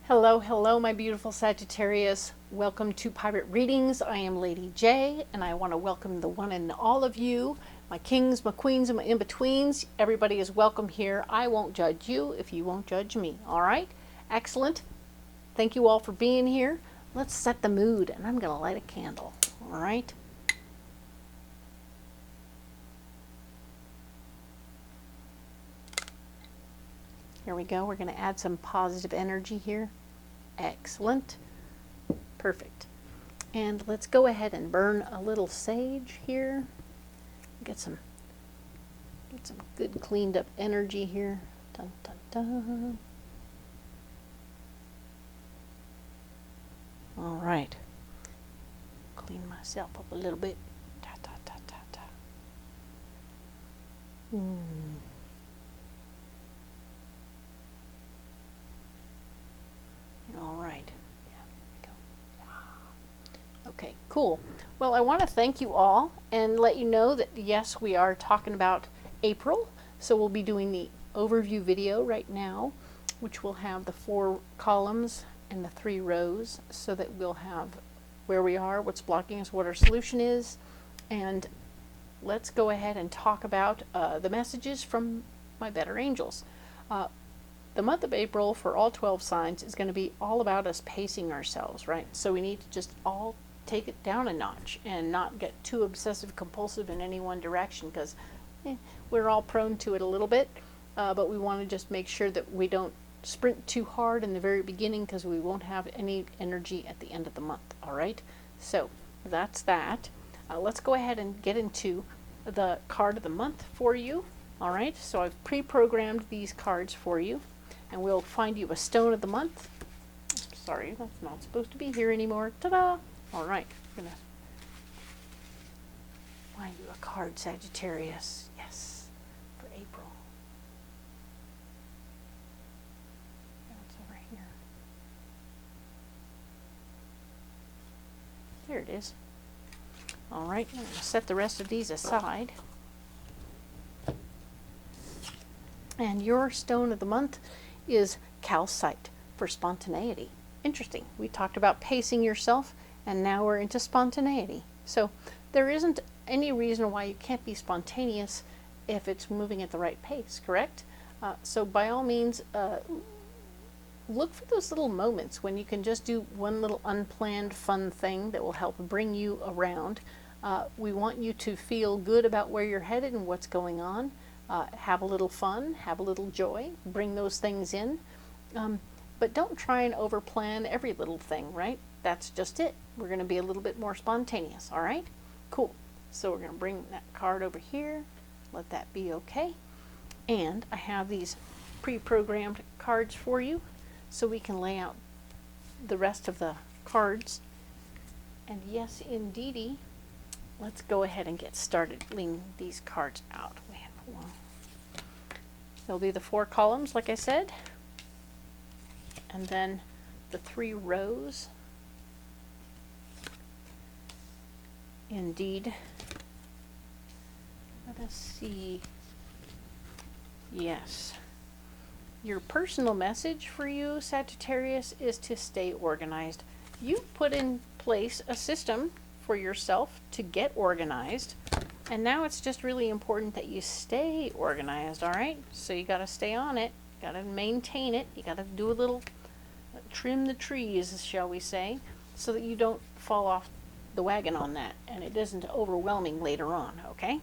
Hello, hello, my beautiful Sagittarius. Welcome to Pirate Readings. I am Lady J, and I want to welcome the one and all of you, my kings, my queens, and my in-betweens. Everybody is welcome here. I won't judge you if you won't judge me. All right? Excellent. Thank you all for being here. Let's set the mood, and I'm going to light a candle. All right? Here we go. We're going to add some positive energy here. Excellent. Perfect. And let's go ahead and burn a little sage here. Get some good cleaned up energy here. Dun, dun, dun. All right. Clean myself up a little bit. Ta, ta, ta, ta, ta. All right. Okay, cool. Well, I want to thank you all and let you know that yes, we are talking about April. So we'll be doing the overview video right now, which will have the 4 columns and the 3 rows, so that we'll have where we are, what's blocking us, what our solution is. And let's go ahead and talk about the messages from my better angels. The month of April for all 12 signs is going to be all about us pacing ourselves, right? So we need to just all take it down a notch and not get too obsessive compulsive in any one direction, because we're all prone to it a little bit, but we want to just make sure that we don't sprint too hard in the very beginning, because we won't have any energy at the end of the month. All right, so that's that. Let's go ahead and get into the card of the month for you. All right, so I've pre-programmed these cards for you, and we'll find you a stone of the month. Sorry, that's not supposed to be here anymore. Ta-da! All right, I'm gonna find you a card, Sagittarius. Yes, for April. It's over here. There it is. All right, I'm gonna set the rest of these aside. And your stone of the month is calcite for spontaneity. Interesting. We talked about pacing yourself, and now we're into spontaneity. So there isn't any reason why you can't be spontaneous if it's moving at the right pace, correct? So by all means, look for those little moments when you can just do one little unplanned fun thing that will help bring you around. We want you to feel good about where you're headed and what's going on. Have a little fun, have a little joy, bring those things in. But don't try and overplan every little thing, right? That's just it. We're going to be a little bit more spontaneous, all right? Cool. So we're going to bring that card over here. Let that be okay. And I have these pre-programmed cards for you, so we can lay out the rest of the cards. And yes, indeedy, let's go ahead and get started laying these cards out. We have one. There'll be the 4 columns, like I said, and then the 3 rows. Indeed. Let us see. Yes. Your personal message for you, Sagittarius, is to stay organized. You put in place a system for yourself to get organized, and now it's just really important that you stay organized, all right? So you got to stay on it, got to maintain it, you got to do a little trim the trees, shall we say, so that you don't fall off the wagon on that and it isn't overwhelming later on, okay?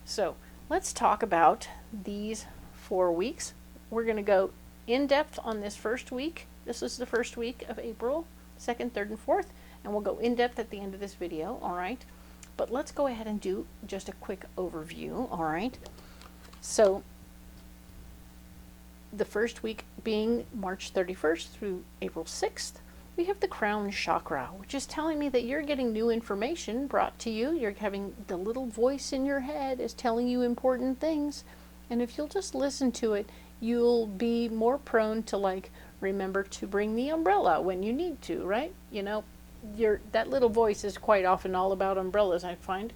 So let's talk about these 4 weeks. We're going to go in depth on this first week. This is the first week of April, 2nd, 3rd, and 4th, and we'll go in depth at the end of this video, all right? But let's go ahead and do just a quick overview, all right? So the first week being March 31st through April 6th, we have the crown chakra, which is telling me that you're getting new information brought to you. You're having the little voice in your head is telling you important things. And if you'll just listen to it, you'll be more prone to, like, remember to bring the umbrella when you need to, right? You know, that little voice is quite often all about umbrellas, I find.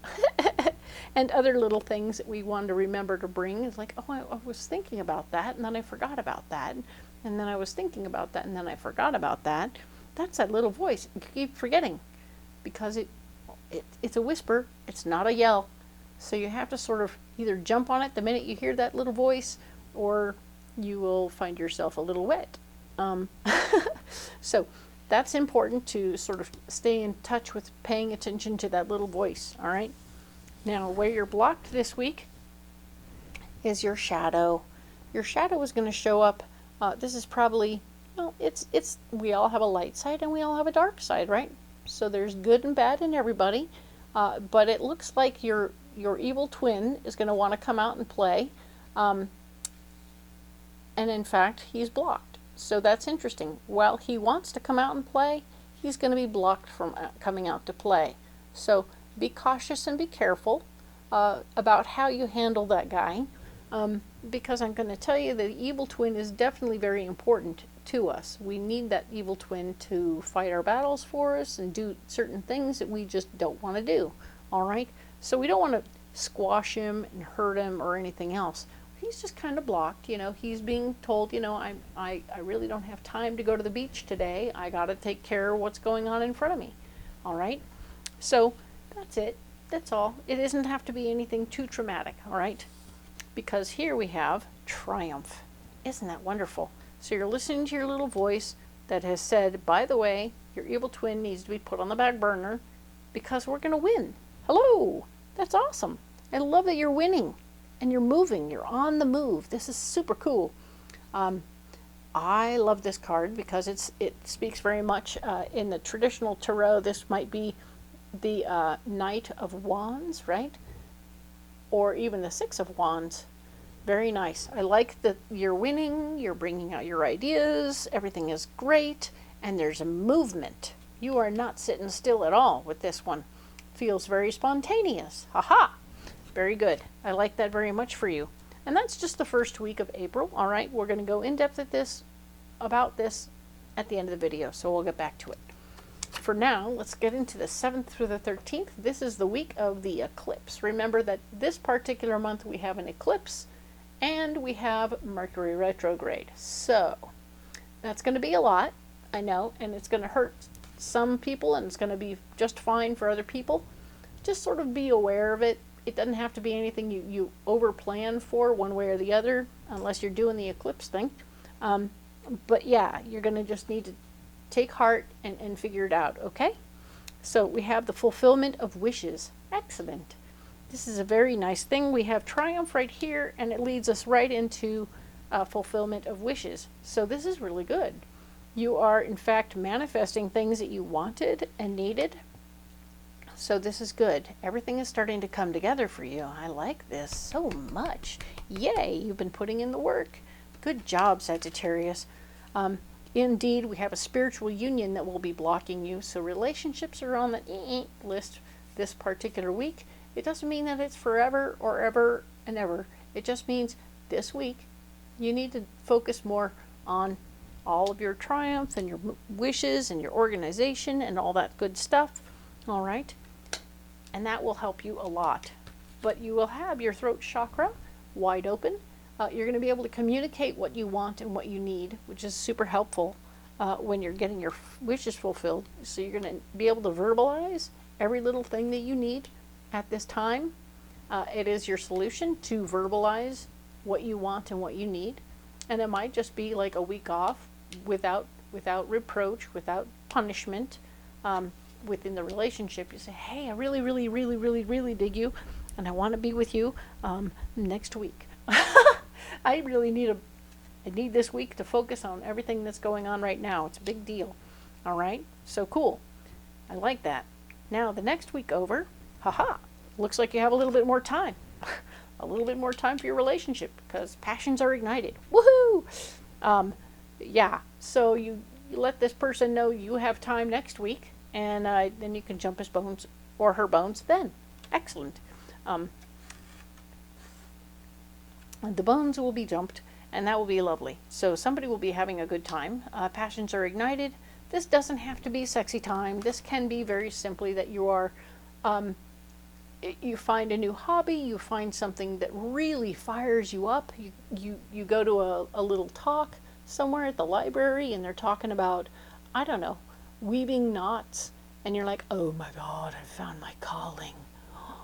And other little things that we want to remember to bring is like, oh, I was thinking about that, and then I forgot about that. And then I was thinking about that, and then I forgot about that. That's that little voice. You keep forgetting because it's a whisper. It's not a yell. So you have to sort of either jump on it the minute you hear that little voice, or you will find yourself a little wet. So that's important to sort of stay in touch with paying attention to that little voice. All right. Now, where you're blocked this week is your shadow. Your shadow is going to show up. This is probably, well, we all have a light side and we all have a dark side, right? So there's good and bad in everybody. But it looks like your evil twin is going to want to come out and play. And in fact, he's blocked. So that's interesting. While he wants to come out and play, he's going to be blocked from coming out to play. So be cautious and be careful about how you handle that guy. Because I'm going to tell you the evil twin is definitely very important to us. We need that evil twin to fight our battles for us and do certain things that we just don't want to do. All right? So we don't want to squash him and hurt him or anything else. He's just kind of blocked. You know, he's being told, you know, I really don't have time to go to the beach today. I got to take care of what's going on in front of me. All right? So that's it. That's all. It doesn't have to be anything too traumatic. All right? Because here we have triumph. Isn't that wonderful? So you're listening to your little voice that has said, by the way, your evil twin needs to be put on the back burner because we're going to win. Hello! That's awesome. I love that you're winning and you're moving. You're on the move. This is super cool. I love this card because it speaks very much in the traditional tarot. This might be the Knight of Wands, right? Or even the Six of Wands. Very nice. I like that you're winning, you're bringing out your ideas, everything is great, and there's a movement. You are not sitting still at all with this one. Feels very spontaneous. Haha! Very good. I like that very much for you. And that's just the first week of April. All right, we're going to go in depth about this at the end of the video, so we'll get back to it. For now, let's get into the 7th through the 13th. This is the week of the eclipse. Remember that this particular month we have an eclipse and we have Mercury retrograde. So that's going to be a lot, I know, and it's going to hurt some people and it's going to be just fine for other people. Just sort of be aware of it. It doesn't have to be anything you over plan for one way or the other, unless you're doing the eclipse thing. But yeah, you're going to just need to take heart and figure it out, okay? So we have the fulfillment of wishes. Excellent. This is a very nice thing. We have triumph right here, and it leads us right into fulfillment of wishes. So this is really good. You are, in fact, manifesting things that you wanted and needed. So this is good. Everything is starting to come together for you. I like this so much. Yay, you've been putting in the work. Good job, Sagittarius. Indeed, we have a spiritual union that will be blocking you. So relationships are on the list this particular week. It doesn't mean that it's forever or ever and ever. It just means this week you need to focus more on all of your triumph and your wishes and your organization and all that good stuff. All right? And that will help you a lot. But you will have your throat chakra wide open. You're going to be able to communicate what you want and what you need, which is super helpful when you're getting your wishes fulfilled. So you're going to be able to verbalize every little thing that you need at this time. It is your solution to verbalize what you want and what you need. And it might just be like a week off without reproach, without punishment within the relationship. You say, hey, I really, really, really, really, really dig you, and I want to be with you next week. I really need this week to focus on everything that's going on right now. It's a big deal. All right? So cool. I like that. Now, the next week over, haha, looks like you have a little bit more time. A little bit more time for your relationship because passions are ignited. Woohoo! Yeah, so you let this person know you have time next week, and then you can jump his bones or her bones then. Excellent. The bones will be jumped, and that will be lovely. So somebody will be having a good time. Passions are ignited. This doesn't have to be sexy time. This can be very simply that you are, you find a new hobby, you find something that really fires you up. You go to a little talk somewhere at the library and they're talking about, I don't know, weaving knots, and you're like, oh my God, I found my calling.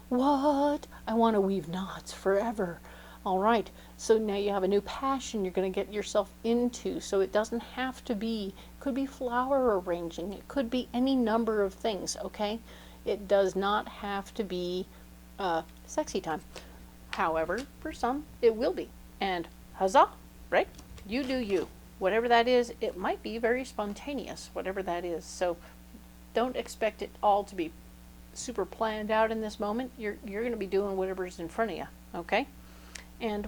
What? I want to weave knots forever. All right, so now you have a new passion you're going to get yourself into. So it doesn't have to be, it could be flower arranging, it could be any number of things, okay? It does not have to be sexy time. However, for some, it will be. And huzzah, right? You do you. Whatever that is, it might be very spontaneous, whatever that is. So don't expect it all to be super planned out in this moment. You're going to be doing whatever's in front of you, okay? And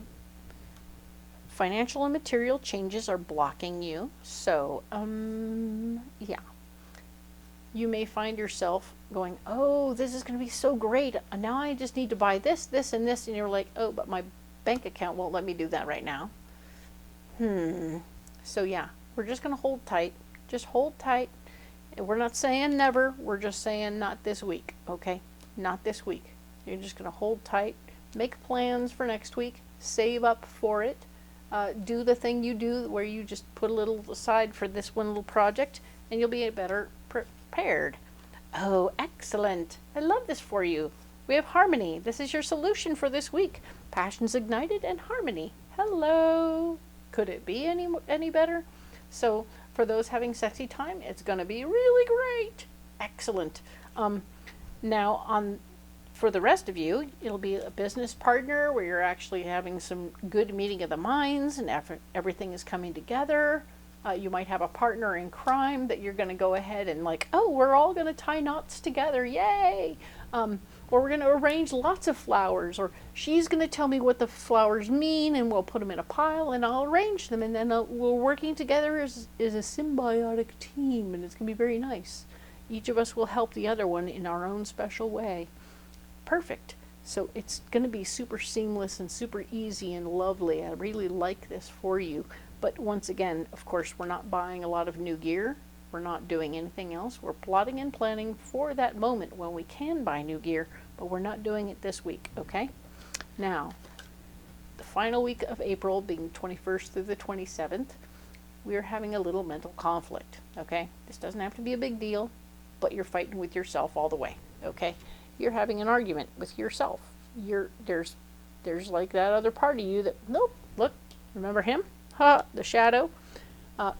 financial and material changes are blocking you. So, yeah. You may find yourself going, oh, this is going to be so great. Now I just need to buy this, this, and this. And you're like, oh, but my bank account won't let me do that right now. So, yeah, we're just going to hold tight. Just hold tight. We're not saying never. We're just saying not this week, okay? Not this week. You're just going to hold tight. Make plans for next week. Save up for it. Do the thing you do where you just put a little aside for this one little project, and you'll be better prepared. Oh, excellent. I love this for you. We have harmony. This is your solution for this week. Passions ignited and harmony. Hello. Could it be any better? So for those having sexy time, it's going to be really great. Excellent. Now for the rest of you, it'll be a business partner where you're actually having some good meeting of the minds and everything is coming together. You might have a partner in crime that you're going to go ahead and like, oh, we're all going to tie knots together. Yay. Or we're going to arrange lots of flowers, or she's going to tell me what the flowers mean and we'll put them in a pile and I'll arrange them, and then we're working together as a symbiotic team, and it's going to be very nice. Each of us will help the other one in our own special way. Perfect. So it's going to be super seamless and super easy and lovely. I really like this for you. But once again, of course, we're not buying a lot of new gear. We're not doing anything else. We're plotting and planning for that moment when we can buy new gear, but we're not doing it this week, okay? Now, the final week of April, being 21st through the 27th, we are having a little mental conflict, okay? This doesn't have to be a big deal, but you're fighting with yourself all the way, okay? You're having an argument with yourself. There's like that other part of you that, nope, look, remember him? The shadow.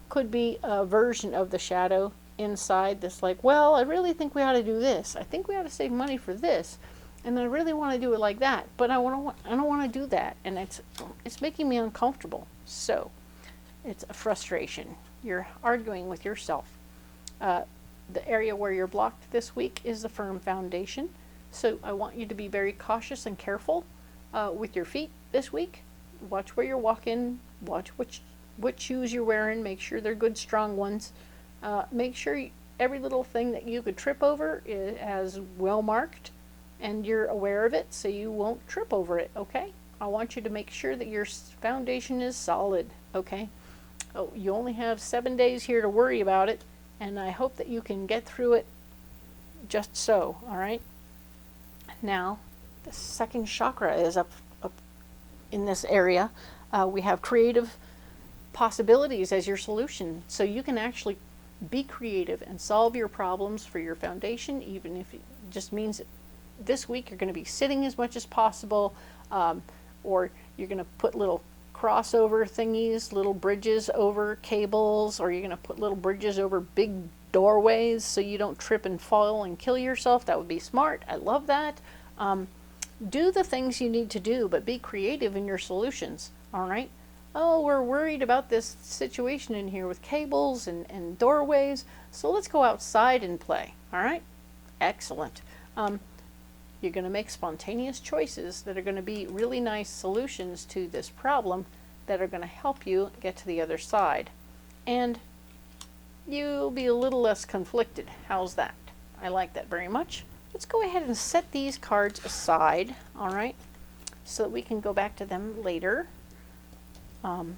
Could be a version of the shadow inside that's like, well, I really think we ought to do this. I think we ought to save money for this. And I really want to do it like that, but I don't want to do that. And it's making me uncomfortable. So it's a frustration. You're arguing with yourself. The area where you're blocked this week is the firm foundation. So I want you to be very cautious and careful with your feet this week. Watch where you're walking. Watch what shoes you're wearing. Make sure they're good, strong ones. Make sure every little thing that you could trip over is well marked and you're aware of it so you won't trip over it, okay? I want you to make sure that your foundation is solid, okay? Oh, you only have 7 days here to worry about it, and I hope that you can get through it just so, all right? Now, the second chakra is up in this area. We have creative possibilities as your solution. So you can actually be creative and solve your problems for your foundation, even if it just means that this week you're going to be sitting as much as possible, or you're going to put little crossover thingies, little bridges over cables, or you're going to put little bridges over big doorways so you don't trip and fall and kill yourself. That would be smart. I love that. Do the things you need to do, but be creative in your solutions, all right? Oh, we're worried about this situation in here with cables and doorways, so let's go outside and play, all right? Excellent. You're going to make spontaneous choices that are going to be really nice solutions to this problem that are going to help you get to the other side. And you'll be a little less conflicted. How's that? I like that very much. Let's go ahead and set these cards aside, all right, so that we can go back to them later. And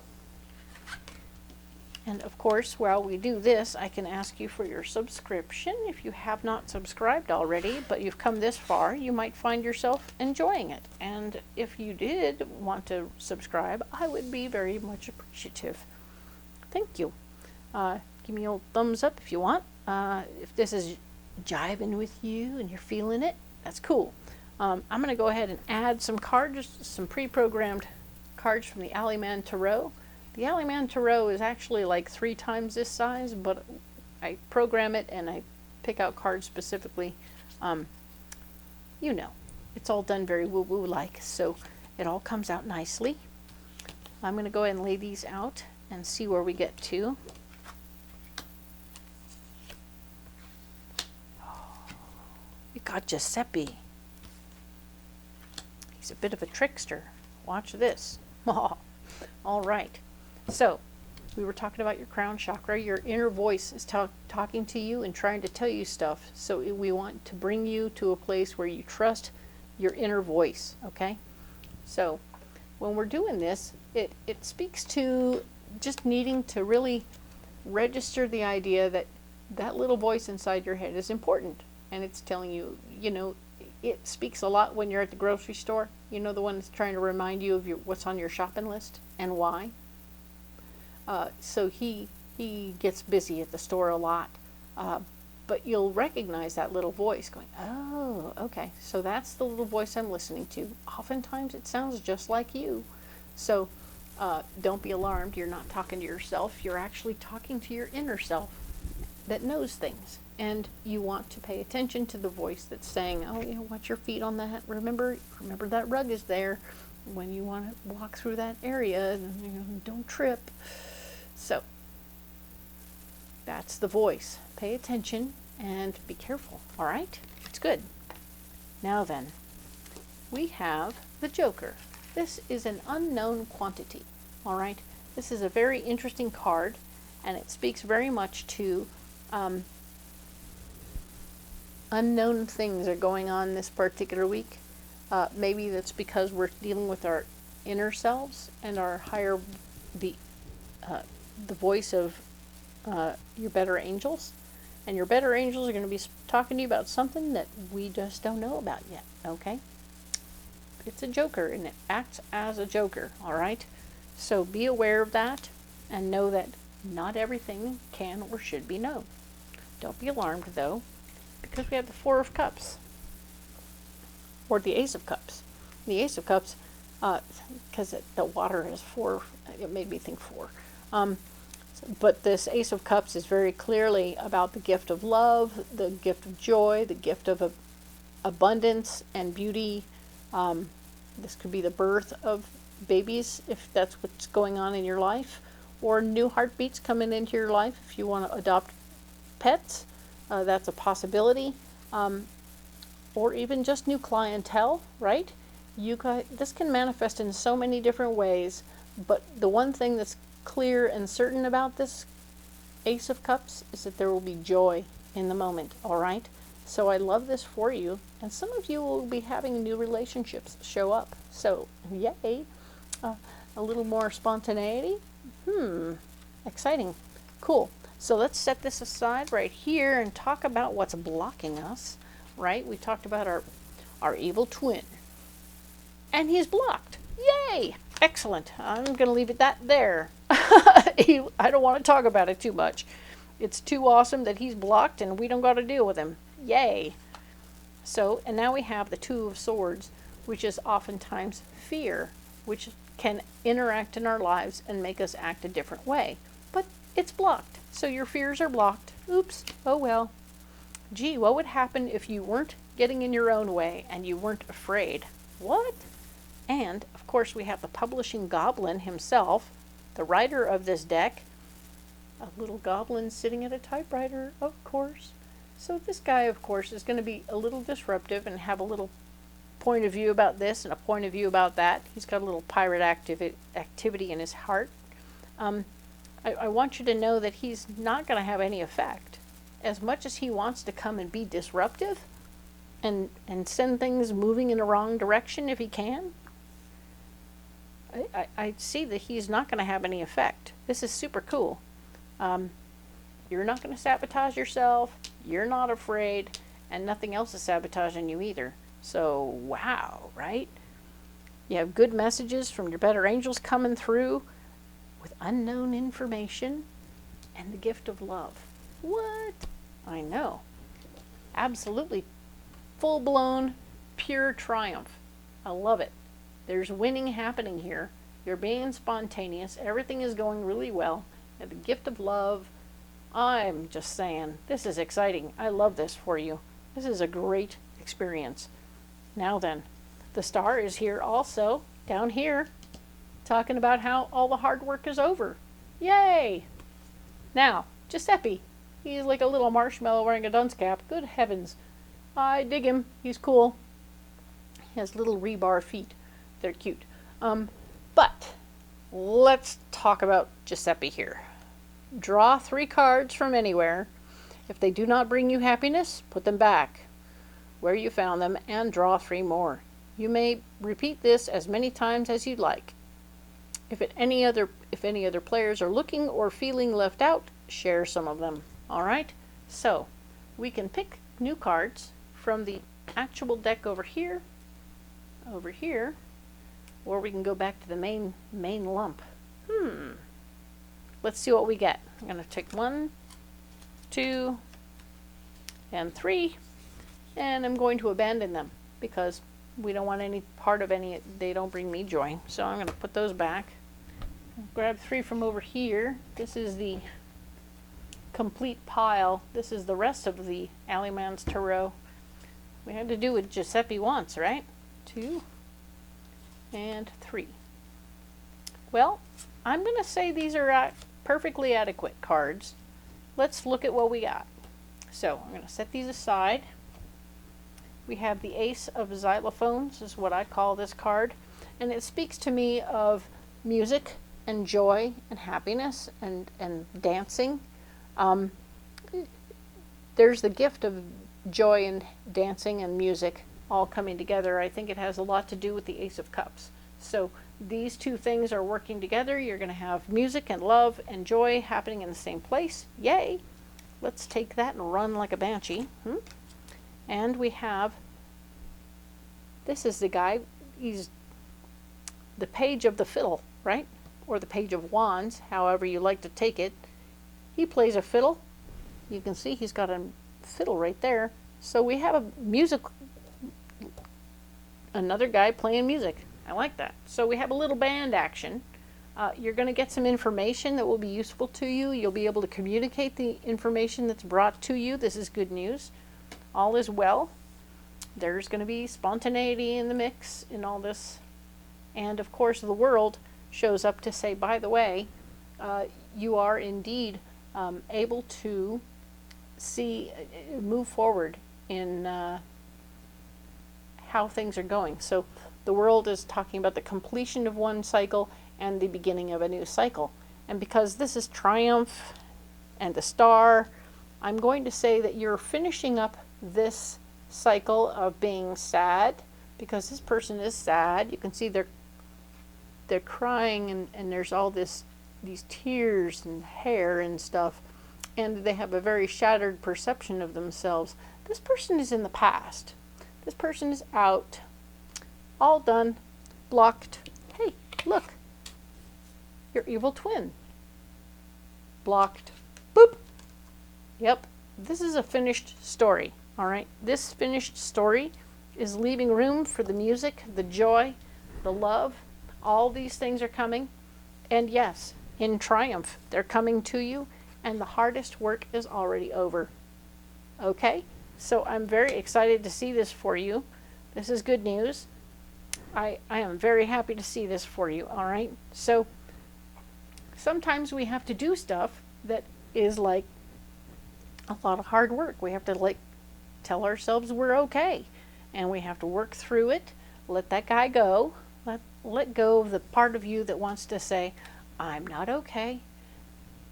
of course, while we do this, I can ask you for your subscription. If you have not subscribed already, but you've come this far, you might find yourself enjoying it. And if you did want to subscribe, I would be very much appreciative. Thank you. Give me a old thumbs up if you want. If this is jiving with you and you're feeling it, that's cool. I'm going to go ahead and add some cards, some pre-programmed cards from the Alleyman Tarot. The Alleyman Tarot is actually like 3 times this size, but I program it and I pick out cards specifically. You know, it's all done very woo-woo like, so it all comes out nicely. I'm going to go ahead and lay these out and see where we get to. We got Giuseppe. He's a bit of a trickster. Watch this. All right. So, we were talking about your crown chakra. Your inner voice is talking to you and trying to tell you stuff. So we want to bring you to a place where you trust your inner voice, okay? So, when we're doing this, it speaks to just needing to really register the idea that that little voice inside your head is important. And it's telling you, you know, it speaks a lot when you're at the grocery store. You know, the one that's trying to remind you of what's on your shopping list and why. So he gets busy at the store a lot. But you'll recognize that little voice going, oh, okay. So that's the little voice I'm listening to. Oftentimes it sounds just like you. So don't be alarmed. You're not talking to yourself. You're actually talking to your inner self that knows things. And you want to pay attention to the voice that's saying, oh, you know, watch your feet on that. Remember that rug is there when you want to walk through that area. And, you know, don't trip. So that's the voice. Pay attention and be careful. All right? It's good. Now then, we have the Joker. This is an unknown quantity. All right? This is a very interesting card, and it speaks very much to unknown things are going on this particular week. Maybe that's because we're dealing with our inner selves and our higher, the voice of your better angels. And your better angels are going to be talking to you about something that we just don't know about yet, okay? It's a joker, and it acts as a joker, all right? So be aware of that and know that not everything can or should be known. Don't be alarmed, though, because we have the Four of Cups, or the Ace of Cups. The Ace of Cups, because the water has 4, it made me think 4. But this Ace of Cups is very clearly about the gift of love, the gift of joy, the gift of abundance and beauty. This could be the birth of babies, if that's what's going on in your life, or new heartbeats coming into your life if you want to adopt pets. That's a possibility. Or even just new clientele, right? This can manifest in so many different ways, but the one thing that's clear and certain about this Ace of Cups is that there will be joy in the moment, all right? So I love this for you, and some of you will be having new relationships show up. So, yay! A little more spontaneity. Exciting. Cool. So let's set this aside right here and talk about what's blocking us, right? We talked about our evil twin, and he's blocked. Yay! Excellent. I'm going to leave it there. I don't want to talk about it too much. It's too awesome that he's blocked and we don't got to deal with him. Yay. So, and now we have the Two of Swords, which is oftentimes fear, which can interact in our lives and make us act a different way. But it's blocked. So your fears are blocked. Oops. Oh well. Gee, what would happen if you weren't getting in your own way and you weren't afraid? What? And, of course, we have the publishing goblin himself, the writer of this deck. A little goblin sitting at a typewriter, of course. So this guy, of course, is going to be a little disruptive and have a little point of view about this and a point of view about that. He's got a little pirate activity in his heart. I want you to know that he's not going to have any effect. As much as he wants to come and be disruptive and send things moving in the wrong direction if he can, I see that he's not going to have any effect. This is super cool. You're not going to sabotage yourself. You're not afraid. And nothing else is sabotaging you either. So, wow, right? You have good messages from your better angels coming through with unknown information and the gift of love. What? I know. Absolutely full-blown, pure triumph. I love it. There's winning happening here. You're being spontaneous. Everything is going really well. And the gift of love. I'm just saying, this is exciting. I love this for you. This is a great experience. Now then, the star is here also, down here, talking about how all the hard work is over. Yay! Now, Giuseppe. He's like a little marshmallow wearing a dunce cap. Good heavens. I dig him. He's cool. He has little rebar feet. They're cute. But let's talk about Giuseppe here. Draw 3 cards from anywhere. If they do not bring you happiness, put them back where you found them and draw 3 more. You may repeat this as many times as you'd like. If any other players are looking or feeling left out, share some of them. All right? So, we can pick new cards from the actual deck over here, or we can go back to the main lump. Let's see what we get. I'm going to take 1, 2, and 3, and I'm going to abandon them because we don't want any part of any. They don't bring me joy. So I'm going to put those back. Grab 3 from over here. This is the complete pile. This is the rest of the Alleyman's Tarot. We had to do what Giuseppe wants, right? 2 and 3. Well, I'm going to say these are perfectly adequate cards. Let's look at what we got. So I'm going to set these aside. We have the Ace of Xylophones, is what I call this card. And it speaks to me of music and joy and happiness and dancing. There's the gift of joy and dancing and music all coming together. I think it has a lot to do with the Ace of Cups. So these 2 things are working together. You're going to have music and love and joy happening in the same place. Yay! Let's take that and run like a banshee. And we have, this is the guy, he's the page of the fiddle, right? Or the page of wands, however you like to take it. He plays a fiddle. You can see he's got a fiddle right there. So we have a another guy playing music. I like that. So we have a little band action. You're going to get some information that will be useful to you. You'll be able to communicate the information that's brought to you. This is good news. All is well. There's going to be spontaneity in the mix in all this. And of course the world shows up to say, by the way, you are indeed able to move forward in how things are going. So the world is talking about the completion of one cycle and the beginning of a new cycle. And because this is triumph and the star, I'm going to say that you're finishing up this cycle of being sad, because this person is sad. You can see they're crying and there's all these tears and hair and stuff, and they have a very shattered perception of themselves. This person is in the past. This person is out. All done. Blocked. Hey, look. Your evil twin. Blocked. Boop. Yep. This is a finished story. All right. This finished story is leaving room for the music, the joy, the love. All these things are coming. And yes, in triumph, they're coming to you, and the hardest work is already over. Okay? So I'm very excited to see this for you. This is good news. I am very happy to see this for you, all right? So sometimes we have to do stuff that is like a lot of hard work. We have to like tell ourselves we're okay, and we have to work through it. Let that guy go. Let go of the part of you that wants to say, I'm not okay,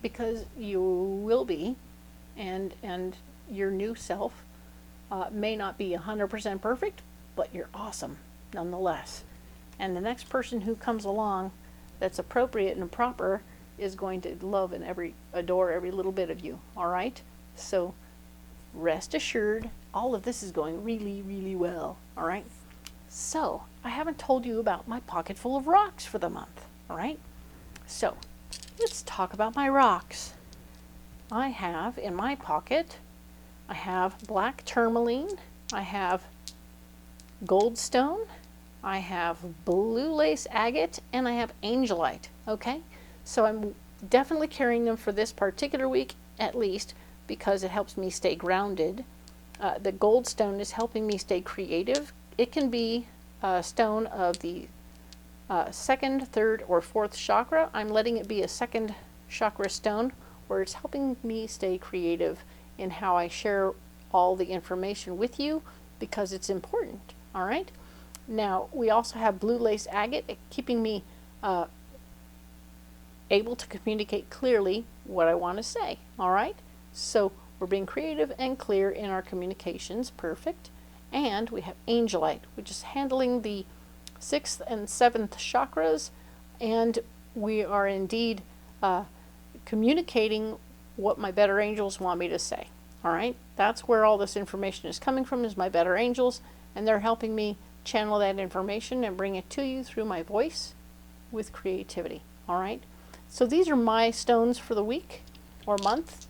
because you will be, and your new self may not be 100% perfect, but you're awesome nonetheless. And the next person who comes along that's appropriate and proper is going to love and adore every little bit of you. All right? So rest assured, all of this is going really, really well. All right? So I haven't told you about my pocket full of rocks for the month. All right? So let's talk about my rocks. I have in my pocket, I have black tourmaline, I have goldstone, I have blue lace agate, and I have angelite, okay? So I'm definitely carrying them for this particular week at least because it helps me stay grounded. The goldstone is helping me stay creative. It can be a stone of the second, third, or fourth chakra. I'm letting it be a second chakra stone where it's helping me stay creative in how I share all the information with you because it's important, all right? Now, we also have blue lace agate, keeping me able to communicate clearly what I want to say, all right? So we're being creative and clear in our communications, perfect. And we have angelite, which is handling the 6th and 7th chakras, and we are indeed communicating what my better angels want me to say, all right? That's where all this information is coming from, is my better angels, and they're helping me channel that information and bring it to you through my voice with creativity, all right? So these are my stones for the week or month,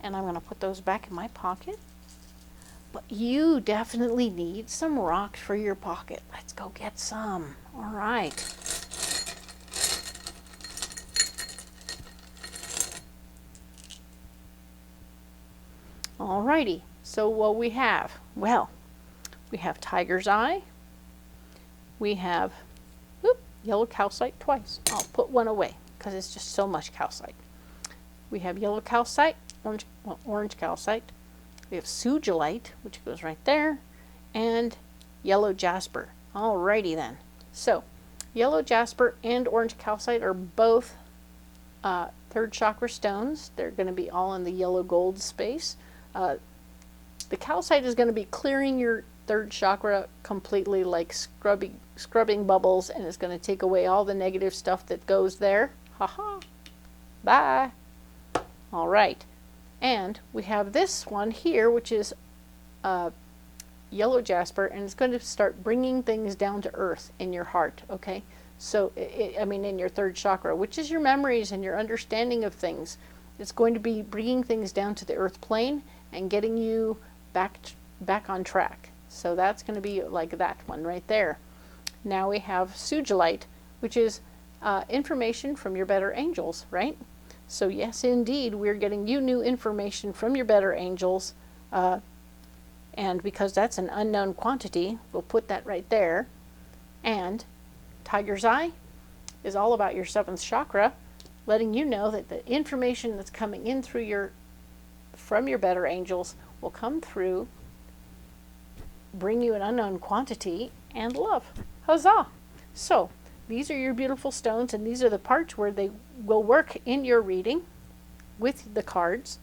and I'm going to put those back in my pocket. But you definitely need some rocks for your pocket. Let's go get some. All right. All righty. So what we have? Well, we have tiger's eye. We have yellow calcite twice. I'll put one away because it's just so much calcite. We have yellow calcite, orange calcite. We have sugilite, which goes right there, and yellow jasper. Alrighty then. So, yellow jasper and orange calcite are both third chakra stones. They're going to be all in the yellow gold space. The calcite is going to be clearing your third chakra completely, like scrubbing bubbles, and it's going to take away all the negative stuff that goes there. Haha. Bye. All right. And we have this one here, which is yellow jasper, and it's going to start bringing things down to earth in your heart, okay? So, I mean, in your third chakra, which is your memories and your understanding of things. It's going to be bringing things down to the earth plane and getting you back on track. So that's going to be like that one right there. Now we have sugilite, which is information from your better angels, right? So yes, indeed, we're getting you new information from your better angels, and because that's an unknown quantity, we'll put that right there. And tiger's eye is all about your 7th chakra, letting you know that the information that's coming in from your better angels will come through, bring you an unknown quantity, and love. Huzzah! So, these are your beautiful stones, and these are the parts where they will work in your reading with the cards.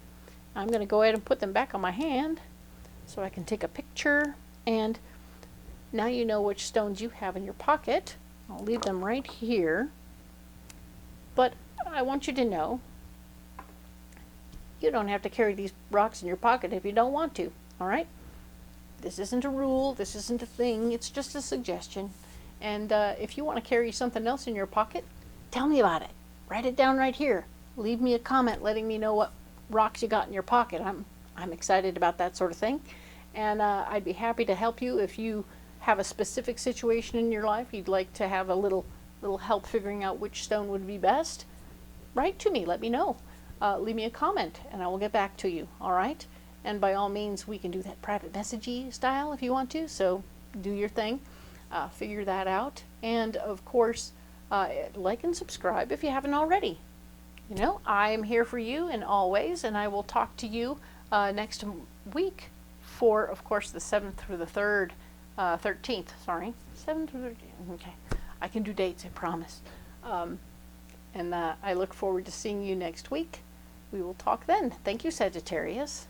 I'm going to go ahead and put them back on my hand so I can take a picture. And now you know which stones you have in your pocket. I'll leave them right here. But I want you to know you don't have to carry these rocks in your pocket if you don't want to, all right? This isn't a rule. This isn't a thing. It's just a suggestion. And if you want to carry something else in your pocket, tell me about it. Write it down right here. Leave me a comment letting me know what rocks you got in your pocket. I'm excited about that sort of thing. And I'd be happy to help you if you have a specific situation in your life you'd like to have a little help figuring out which stone would be best. Write to me. Let me know. Leave me a comment and I will get back to you. All right? And by all means, we can do that private messagey style if you want to. So do your thing. Figure that out, and of course like and subscribe if you haven't already. You know, I am here for you in all ways, and I will talk to you next week for, of course, the 7th through the 13th, sorry, 7th through 13th, okay, I can do dates, I promise. And I look forward to seeing you next week. We will talk then. Thank you, Sagittarius.